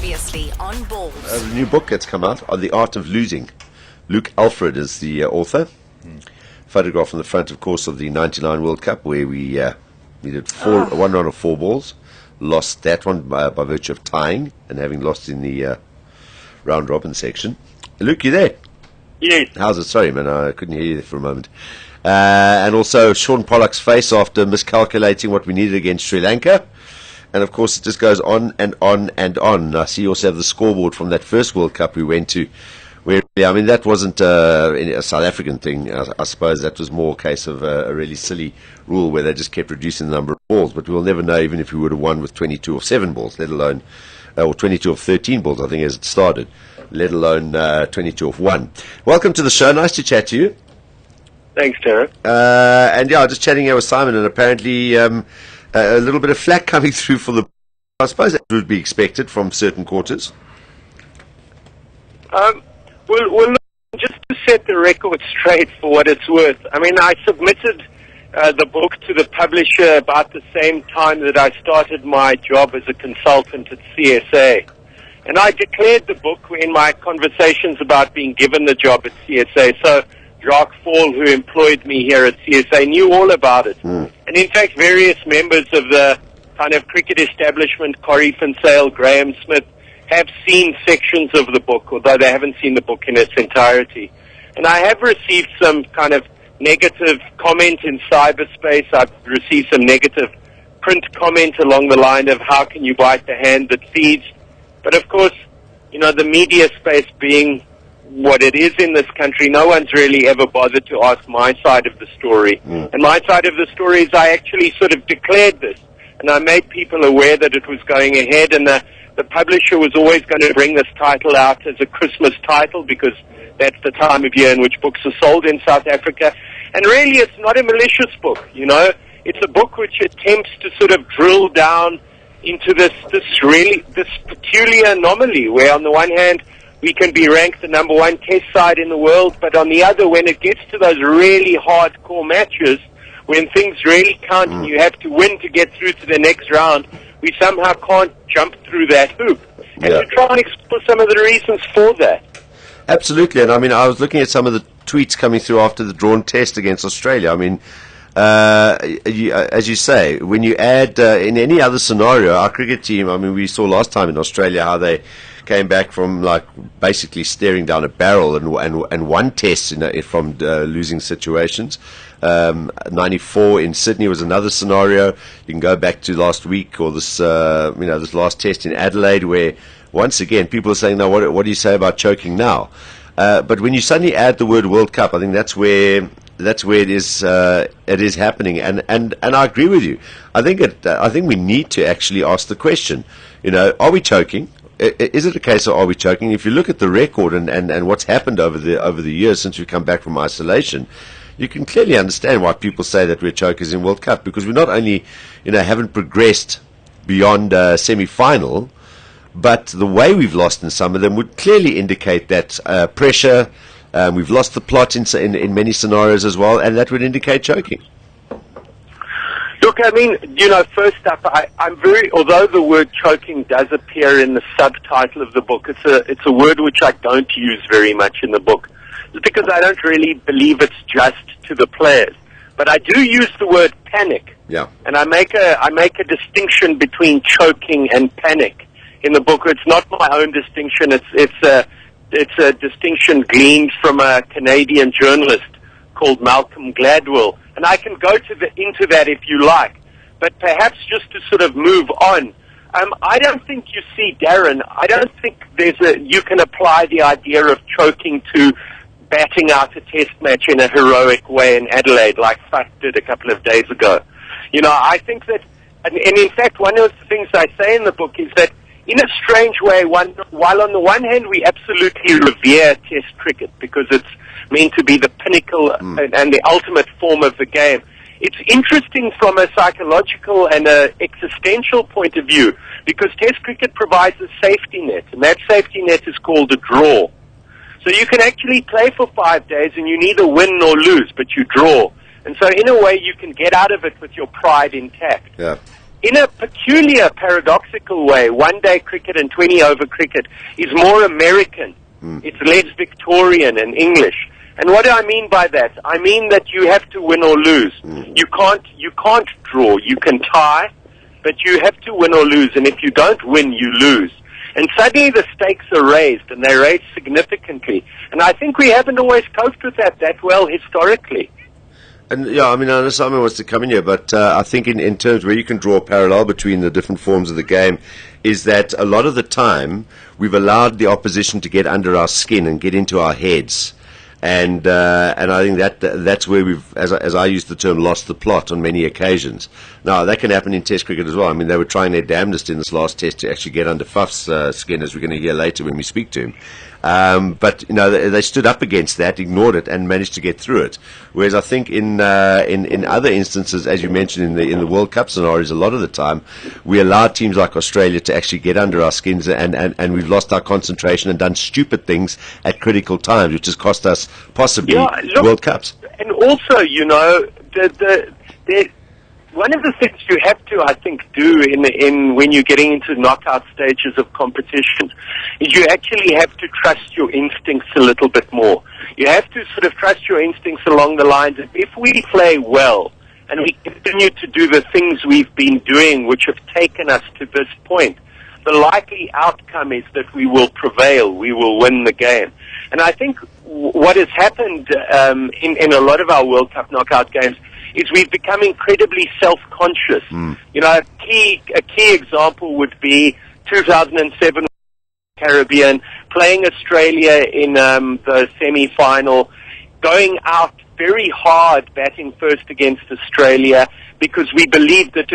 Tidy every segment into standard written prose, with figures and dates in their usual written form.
Previously on Balls. The new book that's come out, The Art of Losing. Luke Alfred is the author. Photograph on the front, of course, of the 99 World Cup, where we did one round of 4 balls. Lost that one by virtue of tying and having lost in the round robin section. Luke, you there? Yes. How's it? Sorry, man, I couldn't hear you for a moment. And also Sean Pollock's face after miscalculating what we needed against Sri Lanka. And of course, it just goes on and on and on. I see you also have the scoreboard from that first World Cup we went to, where, I mean, that wasn't a South African thing. I suppose that was more a case of a really silly rule where they just kept reducing the number of balls. But we'll never know, even if we would have won with 22 of 7 balls, let alone, or 22 of 13 balls, I think, as it started, let alone 22 of 1. Welcome to the show. Nice to chat to you. Thanks, Tara. And yeah, just chatting here with Simon, and apparently a little bit of flack coming through for the. I suppose that would be expected from certain quarters. Well, just to set the record straight for what it's worth, I mean, I submitted the book to the publisher about the same time that I started my job as a consultant at CSA. And I declared the book in my conversations about being given the job at CSA. So Jacques Fall, who employed me here at CSA, knew all about it. And in fact, various members of the kind of cricket establishment, Corrie Van Zyl, Graham Smith, have seen sections of the book, although they haven't seen the book in its entirety. And I have received some kind of negative comment in cyberspace. I've received some negative print comment along the line of how can you bite the hand that feeds. But of course, you know, the media space being what it is in this country, no one's really ever bothered to ask my side of the story. And my side of the story is I actually sort of declared this, and I made people aware that it was going ahead, and the publisher was always going to bring this title out as a Christmas title because that's the time of year in which books are sold in South Africa. And really, it's not a malicious book, you know. It's a book which attempts to sort of drill down into this peculiar anomaly where, on the one hand, we can be ranked the number 1 test side in the world, but on the other, when it gets to those really hardcore matches, when things really count and you have to win to get through to the next round, we somehow can't jump through that hoop. And to try and explore some of the reasons for that. Absolutely, and I mean, I was looking at some of the tweets coming through after the drawn test against Australia. I mean, as you say, when you add in any other scenario, our cricket team, I mean, we saw last time in Australia how they came back from like basically staring down a barrel and won tests from losing situations. 94 in Sydney was another scenario. You can go back to last week or this this last test in Adelaide, where once again people are saying, "Now, what do you say about choking now?" But when you suddenly add the word World Cup, I think that's where it is happening, and I agree with you. I think we need to actually ask the question. You know, are we choking? Is it a case of are we choking? If you look at the record and what's happened over the years since we come back from isolation, you can clearly understand why people say that we're chokers in World Cup, because we not only haven't progressed beyond semi-final, but the way we've lost in some of them would clearly indicate that pressure. We've lost the plot in many scenarios as well, and that would indicate choking. Look, I mean, first up, I'm very, although the word choking does appear in the subtitle of the book, it's a word which I don't use very much in the book. It's because I don't really believe it's just to the players. But I do use the word panic. Yeah. And I make a distinction between choking and panic in the book. It's not my own distinction. It's a distinction gleaned from a Canadian journalist called Malcolm Gladwell. And I can go into that if you like. But perhaps just to sort of move on, I don't think you see, Darren, I don't think you can apply the idea of choking to batting out a test match in a heroic way in Adelaide like Fuck did a couple of days ago. I think that, and in fact, one of the things I say in the book is that in a strange way, while on the one hand we absolutely revere test cricket because it's meant to be the pinnacle and the ultimate form of the game, it's interesting from a psychological and an existential point of view because test cricket provides a safety net, and that safety net is called a draw. So you can actually play for 5 days and you neither win nor lose, but you draw. And so in a way you can get out of it with your pride intact. Yeah. in a peculiar, paradoxical way, one-day cricket and 20-over cricket is more American. It's less Victorian and English. And what do I mean by that? I mean that you have to win or lose. You can't draw. You can tie, but you have to win or lose. And if you don't win, you lose. And suddenly the stakes are raised, and they're raised significantly. And I think we haven't always coped with that well historically. And yeah, I mean, I know Simon wants to come in here, but I think in terms where you can draw a parallel between the different forms of the game is that a lot of the time we've allowed the opposition to get under our skin and get into our heads. And I think that's where we've, as I use the term, lost the plot on many occasions. Now, that can happen in Test cricket as well. I mean, they were trying their damnedest in this last Test to actually get under Faf's skin, as we're going to hear later when we speak to him. But you know, they stood up against that, ignored it, and managed to get through it. Whereas I think in other instances, as you mentioned in the World Cup scenarios, a lot of the time we allowed teams like Australia to actually get under our skins, and we've lost our concentration and done stupid things at critical times, which has cost us possibly World Cups. And also, you know, one of the things you have to, I think, do in when you're getting into knockout stages of competition is you actually have to trust your instincts a little bit more. You have to sort of trust your instincts along the lines of, if we play well and we continue to do the things we've been doing which have taken us to this point, the likely outcome is that we will prevail, we will win the game. And I think what has happened in a lot of our World Cup knockout games is we've become incredibly self-conscious. You know, a key example would be 2007 Caribbean, playing Australia in the semi-final, going out very hard, batting first against Australia, because we believed that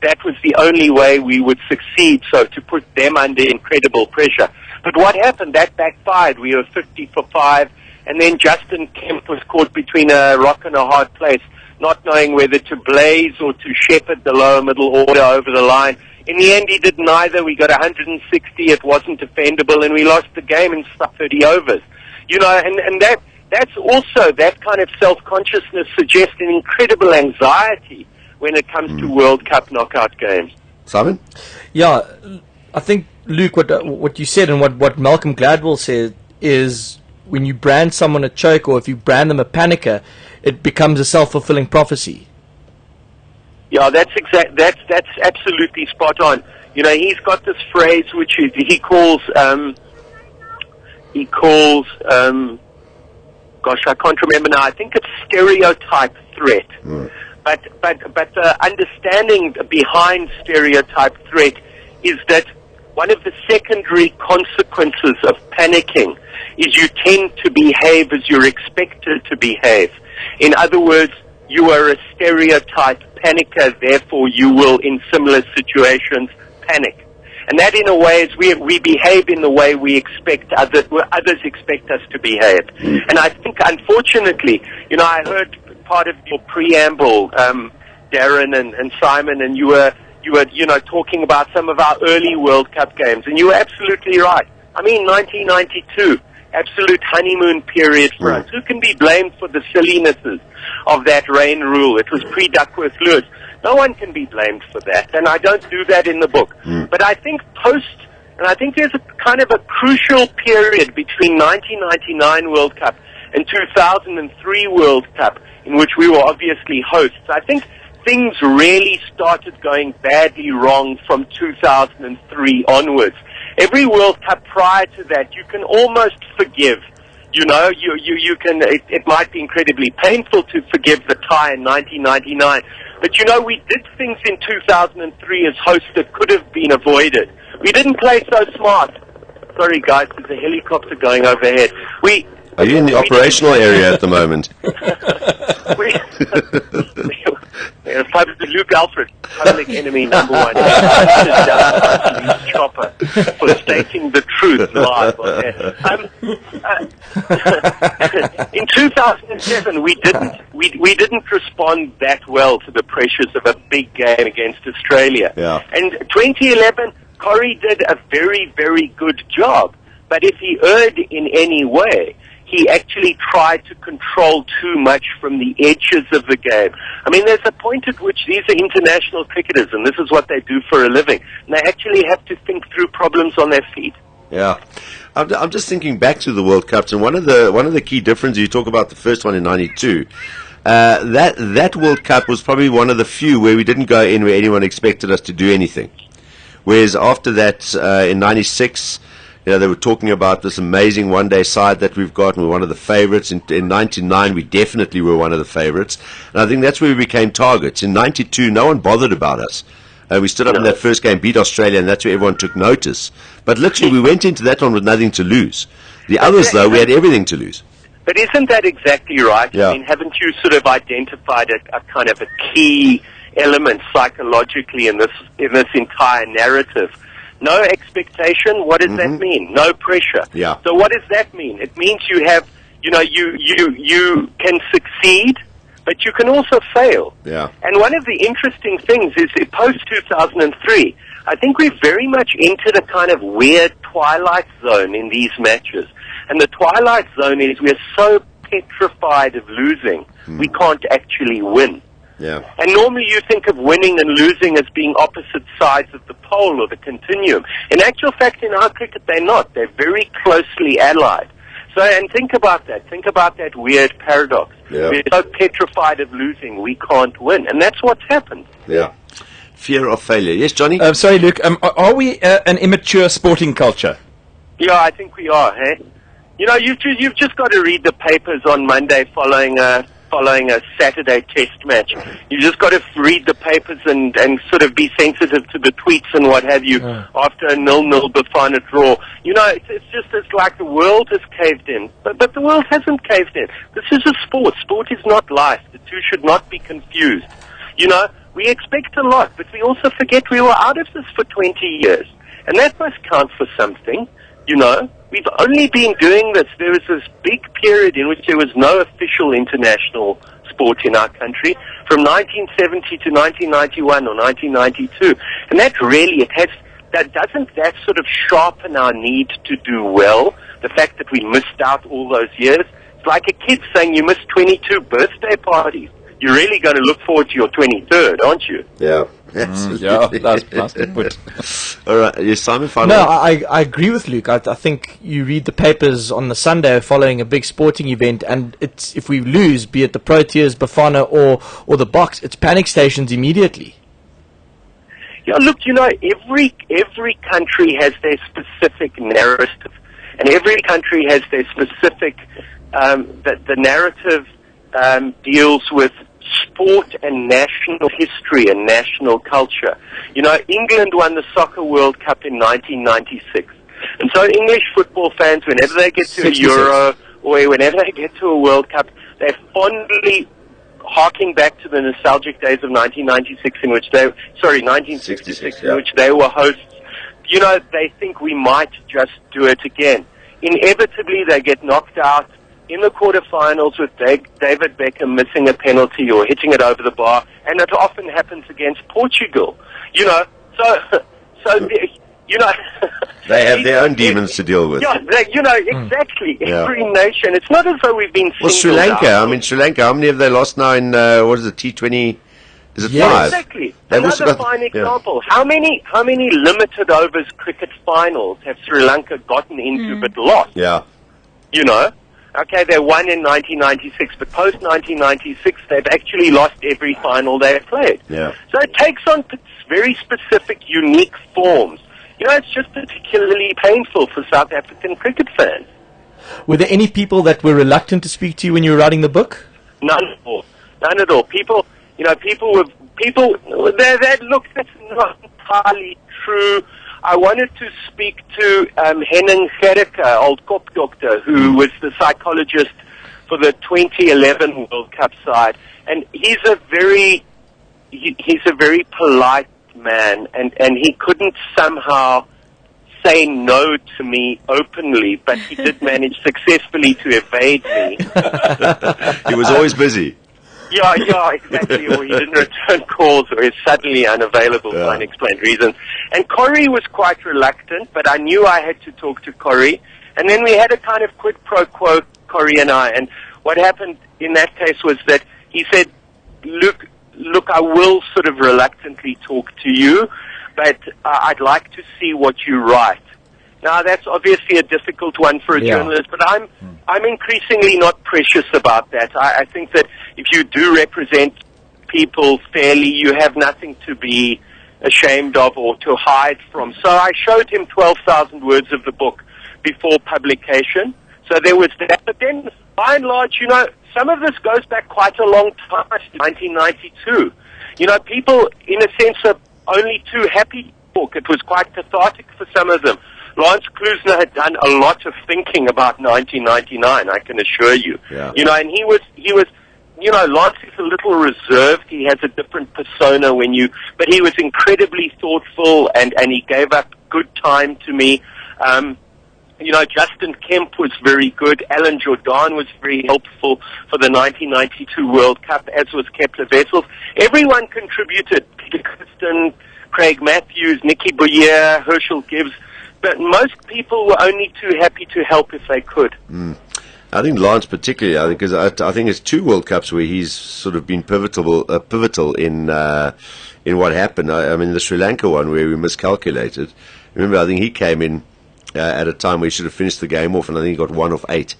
that was the only way we would succeed, so to put them under incredible pressure. But what happened? That backfired. We were 50 for 5, and then Justin Kemp was caught between a rock and a hard place, not knowing whether to blaze or to shepherd the lower middle order over the line. In the end, he did neither. We got 160. It wasn't defendable, and we lost the game in 30 overs. You know, and that's also, that kind of self-consciousness suggests an incredible anxiety when it comes to World Cup knockout games. Simon? Yeah, I think, Luke, what you said and what Malcolm Gladwell said is, when you brand someone a choke, or if you brand them a panicker, it becomes a self-fulfilling prophecy. Yeah, that's absolutely spot on. You know, he's got this phrase which he calls gosh, I can't remember now. I think it's stereotype threat. But the understanding behind stereotype threat is that one of the secondary consequences of panicking is you tend to behave as you're expected to behave. In other words, you are a stereotype panicker, therefore you will, in similar situations, panic. And that, in a way, is we behave in the way we expect others expect us to behave. And I think, unfortunately, you know, I heard part of your preamble, Darren and Simon, and you were talking about some of our early World Cup games, and you were absolutely right. I mean, 1992, absolute honeymoon period for us. Who can be blamed for the sillinesses of that rain rule? It was pre-Duckworth-Lewis. No one can be blamed for that, and I don't do that in the book. But I think I think there's a kind of a crucial period between 1999 World Cup and 2003 World Cup in which we were obviously hosts. I think things really started going badly wrong from 2003 onwards. Every World Cup prior to that, you can almost forgive. You know, you can. It might be incredibly painful to forgive the tie in 1999, but you know, we did things in 2003 as hosts that could have been avoided. We didn't play so smart. Sorry, guys, there's a helicopter going overhead. Are you in the operational area at the moment? Luke Alfred, public enemy number one. Chopper for stating the truth live on air. In 2007, we didn't respond that well to the pressures of a big game against Australia. Yeah. And 2011, Corrie did a very, very good job. But if he erred in any way, he actually tried to control too much from the edges of the game. I mean, there's a point at which these are international cricketers, and this is what they do for a living, and they actually have to think through problems on their feet. Yeah. I'm just thinking back to the World Cups, and one of the key differences, you talk about the first one in '92, that World Cup was probably one of the few where we didn't go in where anyone expected us to do anything. Whereas after that, in '96, they were talking about this amazing one-day side that we've got, and we're one of the favourites. In '99, we definitely were one of the favourites. And I think that's where we became targets. In '92, no one bothered about us. We stood up in that first game, beat Australia, and that's where everyone took notice. But literally, we went into that one with nothing to lose. The others, though, we had everything to lose. But isn't that exactly right? Yeah. I mean, haven't you sort of identified a kind of a key element psychologically in this entire narrative? No expectation. What does that mean? No pressure. Yeah. So what does that mean? It means you have, you can succeed, but you can also fail. Yeah. And one of the interesting things is post 2003, I think we've very much entered a kind of weird twilight zone in these matches. And the twilight zone is we're so petrified of losing, we can't actually win. Yeah. And normally you think of winning and losing as being opposite sides of the pole or the continuum. In actual fact, in our cricket, they're not. They're very closely allied. So, and think about that. Think about that weird paradox. Yeah. We're so petrified of losing, we can't win. And that's what's happened. Yeah. Fear of failure. Yes, Johnny? Sorry, Luke. Are we an immature sporting culture? Yeah, I think we are, hey? You've just got to read the papers on Monday following a Saturday test match. You just got to read the papers and sort of be sensitive to the tweets and what have you after a 0-0 Bafana draw. It's like the world has caved in. But the world hasn't caved in. This is a sport. Sport is not life. The two should not be confused. We expect a lot, but we also forget we were out of this for 20 years. And that must count for something. We've only been doing this. There was this big period in which there was no official international sport in our country, from 1970 to 1991 or 1992. And doesn't that sort of sharpen our need to do well? The fact that we missed out all those years? It's like a kid saying you missed 22 birthday parties. You're really going to look forward to your 23rd, aren't you? Yeah. Absolutely. Yeah, that's good put. All right. Yes, Simon, final. No, I agree with Luke. I think you read the papers on the Sunday following a big sporting event, and if we lose, be it the Proteas, Bafana, or the Box, it's panic stations immediately. Yeah, look, every country has their specific narrative, and every country has their specific. The narrative deals with sport and national history and national culture. England won the Soccer World Cup in 1996. And so English football fans, whenever they get to 66. a Euro or whenever they get to a World Cup, they're fondly harking back to the nostalgic days of 1966, in which they were hosts. They think we might just do it again. Inevitably, they get knocked out in the quarterfinals with David Beckham missing a penalty or hitting it over the bar, and it often happens against Portugal. They have their own demons to deal with. Yeah, exactly. Every nation. It's not as though we've been Well, Sri singled Lanka. out. I mean, Sri Lanka. How many have they lost now in T20? Is it 5? Exactly. They've also Another got- fine yeah. example. How many limited overs cricket finals have Sri Lanka gotten into but lost? Yeah. Okay, they won in 1996, but post 1996, they've actually lost every final they've played. Yeah. So it takes on very specific, unique forms. It's just particularly painful for South African cricket fans. Were there any people that were reluctant to speak to you when you were writing the book? None at all. None at all. People, look, that's not entirely true. I wanted to speak to Henning Gericke, old Kop doctor, who was the psychologist for the 2011 World Cup side, and he's a very polite man, and he couldn't somehow say no to me openly, but he did manage successfully to evade me. He was always busy. Yeah, exactly. Or he didn't return calls, or is suddenly unavailable for unexplained reasons. And Corrie was quite reluctant, but I knew I had to talk to Corrie. And then we had a kind of quid pro quo, Corey and I, and what happened in that case was that he said, look, I will sort of reluctantly talk to you, but I'd like to see what you write. Now, that's obviously a difficult one for a journalist, but I'm increasingly not precious about that. I think that if you do represent people fairly, you have nothing to be ashamed of or to hide from. So I showed him 12,000 words of the book before publication. So there was that. But then, by and large, some of this goes back quite a long time, 1992. People, in a sense, are only too happy to talk. It was quite cathartic for some of them. Lawrence Klusner had done a lot of thinking about 1999, I can assure you. Yeah. And he was, Lawrence is a little reserved. He has a different persona but he was incredibly thoughtful and he gave up good time to me. Justin Kemp was very good. Alan Jordan was very helpful for the 1992 World Cup, as was Kepler Wessels. Everyone contributed. Peter Kirsten, Craig Matthews, Nicky Boyer, Herschel Gibbs. But most people were only too happy to help if they could. I think Lance particularly, because I think it's 2 World Cups where he's sort of been pivotal in what happened. I mean, the Sri Lanka one where we miscalculated. Remember, I think he came in at a time where he should have finished the game off, and I think he got 1 of 8.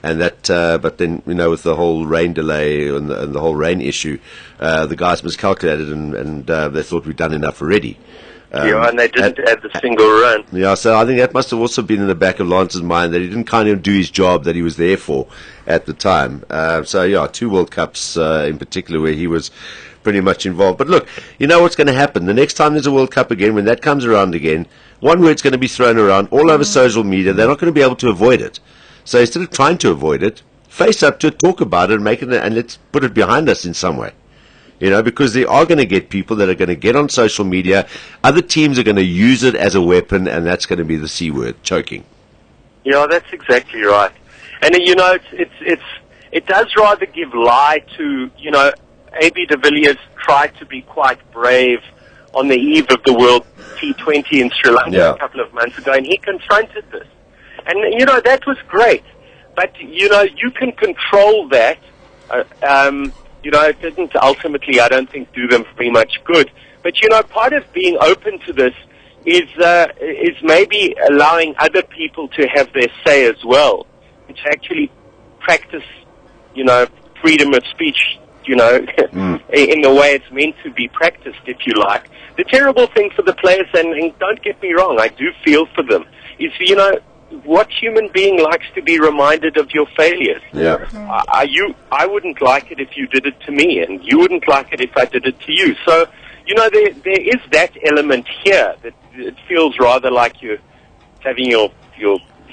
And that, but then with the whole rain delay and the whole rain issue, the guys miscalculated and they thought we'd done enough already. And they didn't add the single run. Yeah, so I think that must have also been in the back of Lance's mind that he didn't kind of do his job that he was there for at the time. 2 World Cups in particular where he was pretty much involved. But look, you know what's going to happen. The next time there's a World Cup again, when that comes around again, one word's going to be thrown around all over social media. They're not going to be able to avoid it. So instead of trying to avoid it, face up to it, talk about it, and let's put it behind us in some way. Because they are going to get people that are going to get on social media. Other teams are going to use it as a weapon, and that's going to be the C word, choking. Yeah, that's exactly right. And it does rather give lie to, A.B. de Villiers tried to be quite brave on the eve of the World T20 in Sri Lanka a couple of months ago, and he confronted this. And, that was great. But, you can control that. It didn't ultimately, I don't think, do them very much good. But, part of being open to this is maybe allowing other people to have their say as well, which actually practice, freedom of speech, in the way it's meant to be practiced, if you like. The terrible thing for the players, and don't get me wrong, I do feel for them, is, what human being likes to be reminded of your failures? Yeah. I wouldn't like it if you did it to me, and you wouldn't like it if I did it to you. So, there is that element here that it feels rather like you're having your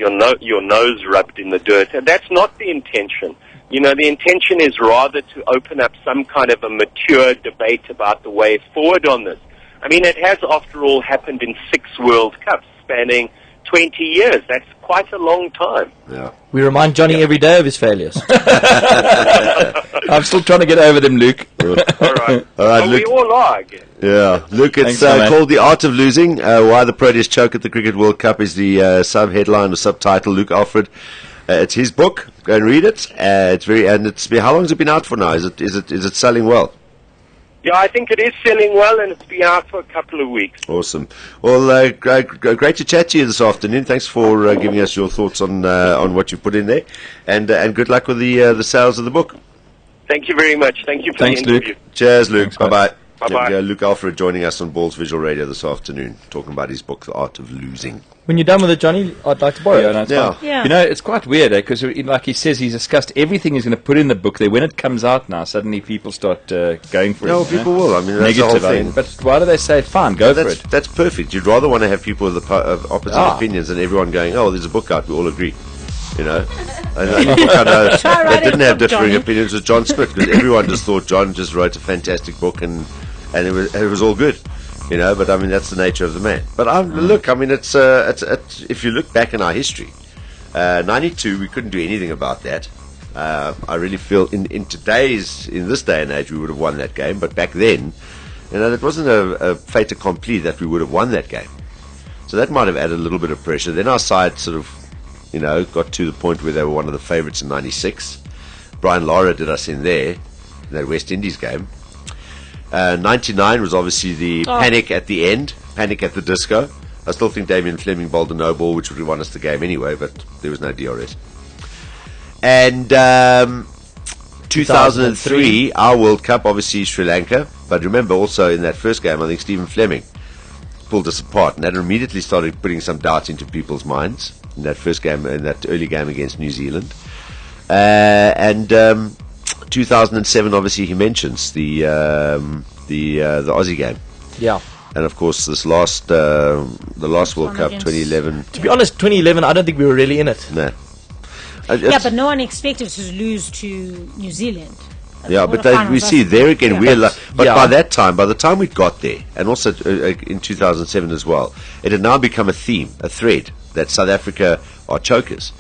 nose rubbed in the dirt, and that's not the intention. The intention is rather to open up some kind of a mature debate about the way forward on this. I mean, it has, after all, happened in 6 World Cups spanning 20 years. That's quite a long time. Yeah. We remind Johnny every day of his failures. I'm still trying to get over them, Luke. All right. Luke. We all are, I guess. Yeah. Luke, it's called The Art of Losing. Why the Proteas Choke at the Cricket World Cup is the sub-headline or subtitle. Luke Alfred. It's his book. Go and read it. How long has it been out for now? Is it selling well? Yeah, I think it is selling well, and it's been out for a couple of weeks. Awesome. Well, great to chat to you this afternoon. Thanks for giving us your thoughts on what you put in there, and good luck with the sales of the book. Thank you very much. Thank you for the interview. Luke. Cheers, Luke. Bye-bye. Bye-bye. Luke Alfred joining us on Balls Visual Radio this afternoon, talking about his book, The Art of Losing. When you're done with it, Johnny, I'd like to borrow it. No, it's Yeah. fine. Yeah. It's quite weird, because like he says, he's discussed everything he's going to put in the book there. When it comes out now, suddenly people start going for No, it. people will. I mean, that's the whole Negative, thing. but why do they say, fine, go for it? That's perfect. You'd rather want to have people with of opposite opinions than everyone going, oh, there's a book out, we all agree. And the book I know that didn't have differing opinions was John Smith, because everyone just thought John just wrote a fantastic book and it was all good. But I mean, that's the nature of the man. But look, I mean, it's if you look back in our history, 92, we couldn't do anything about that. I really feel in this day and age, we would have won that game. But back then, it wasn't a fait accompli that we would have won that game. So that might have added a little bit of pressure. Then our side sort of got to the point where they were one of the favourites in '96. Brian Lara did us in there, in that West Indies game. '99 was obviously the panic at the end, panic at the disco. I still think Damien Fleming bowled a no ball, which would have won us the game anyway, but there was no DRS. And 2003, our World Cup, obviously Sri Lanka. But remember also in that first game, I think Stephen Fleming pulled us apart, and that immediately started putting some doubts into people's minds in that first game, in that early game against New Zealand. And 2007, obviously he mentions the Aussie game. Yeah. And of course, this last the last World Cup, 2011. To be honest, 2011, I don't think we were really in it. No. Yeah, but no one expected to lose to New Zealand. Yeah, but we see there again. But by that time, by the time we got there, and also in 2007 as well, it had now become a theme, a thread that South Africa are chokers.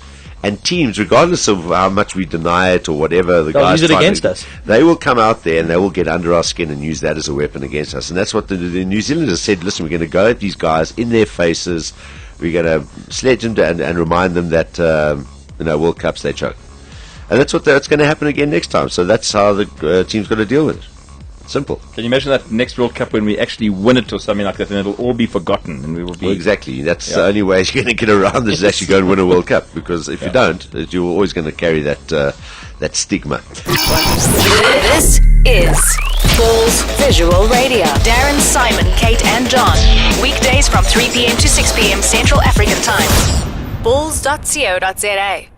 And teams, regardless of how much we deny it or whatever, They'll use it against us. They will come out there and they will get under our skin and use that as a weapon against us. And that's what the New Zealanders said. Listen, we're going to go at these guys in their faces. We're going to sledge them and remind them that World Cups they choke. And that's going to happen again next time. So that's how the team's got to deal with it. Simple. Can you imagine that next World Cup when we actually win it or something like that, and it'll all be forgotten, and we will be... Well, exactly. That's the only way you're going to get around this is actually go and win a World Cup, because if you don't, you're always going to carry that stigma. This is Balls Visual Radio. Darren, Simon, Kate and John. Weekdays from 3 p.m. to 6 p.m. Central African Time. Balls.co.za